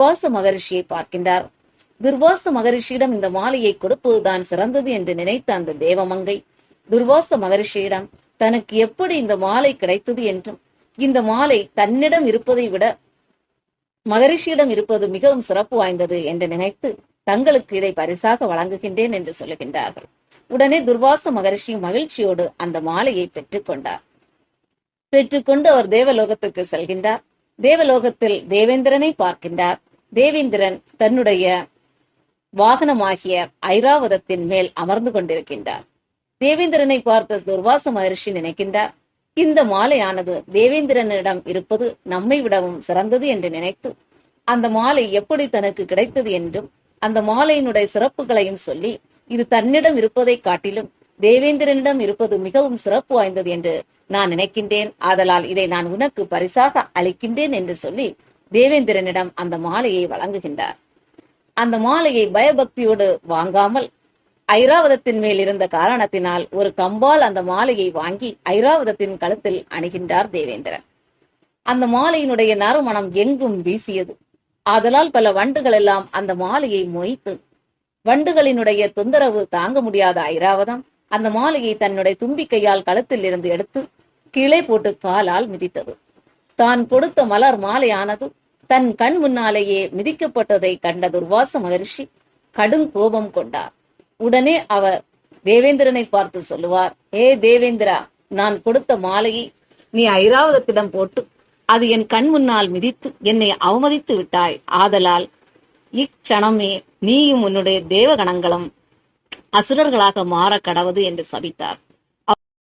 துர்வாச மகரிஷியை பார்க்கின்றார். துர்வாச மகரிஷியிடம் இந்த மாலையை கொடுப்பதுதான் சிறந்தது என்று நினைத்த அந்த தேவமங்கை துர்வாச மகரிஷியிடம் தனக்கு எப்படி இந்த மாலை கிடைத்தது என்றும், இந்த மாலை தன்னிடம் இருப்பதை விட மகரிஷியிடம் இருப்பது மிகவும் சிறப்பு வாய்ந்தது என்று நினைத்து தங்களுக்கு இதை பரிசாக வழங்குகின்றேன் என்று சொல்லுகின்றார்கள். உடனே துர்வாச மகரிஷி மகிழ்ச்சியோடு அந்த மாலையை பெற்றுக்கொண்டார். பெற்றுக்கொண்டு அவர் தேவலோகத்துக்கு செல்கின்றார். தேவலோகத்தில் தேவேந்திரனை பார்க்கின்றார். தேவேந்திரன் தன்னுடைய வாகனமாகிய ஐராவதத்தின் மேல் அமர்ந்து கொண்டிருக்கின்றார். தேவேந்திரனை பார்த்த துர்வாச மகரிஷி நினைக்கின்றார், இந்த மாலையானது தேவேந்திரனிடம் இருப்பது நம்மை விடவும் சிறந்தது என்று நினைத்து அந்த மாலை எப்படி தனக்கு கிடைத்தது என்றும் அந்த மாலையினுடைய சிறப்புகளையும் சொல்லி, இது தன்னிடம் இருப்பதை காட்டிலும் தேவேந்திரனிடம் இருப்பது மிகவும் சிறப்பு வாய்ந்தது என்று நான் நினைக்கின்றேன், ஆதலால் இதை நான் உனக்கு பரிசாக அளிக்கின்றேன் என்று சொல்லி தேவேந்திரனிடம் அந்த மாலையை வழங்குகின்றார். அந்த மாலையை பயபக்தியோடு வாங்காமல் ஐராவதத்தின் மேல் இருந்த காரணத்தினால் ஒரு கம்பால் அந்த மாலையை வாங்கி ஐராவதத்தின் கழுத்தில் அணிகின்றார் தேவேந்திரன். அந்த மாலையினுடைய நறுமணம் எங்கும் வீசியது. ஆதலால் பல வண்டுகள் எல்லாம் அந்த மாலையை மொய்த்து, வண்டுகளினுடைய தொந்தரவு தாங்க முடியாத ஐராவதம் அந்த மாலையை தன்னுடைய தும்பிக்கையால் கழுத்தில் இருந்து எடுத்து கீழே போட்டு காலால் மிதித்தது. தான் கொடுத்த மலர் மாலையானது தன் கண் முன்னாலேயே மிதிக்கப்பட்டதை கண்ட துர்வாச மகரிஷி கடும் கோபம் கொண்டார். உடனே அவர் தேவேந்திரனை பார்த்து சொல்லுவார், ஏ தேவேந்திரா, நான் கொடுத்த மாலையை நீ ஐராவதத்திடம் போட்டு அது என் கண் முன்னால் மிதித்து என்னை அவமதித்து விட்டாய். ஆதலால் இச்சணமே நீயும் உன்னுடைய தேவகணங்களும் அசுரர்களாக மாற கடவது என்று சபித்தார்.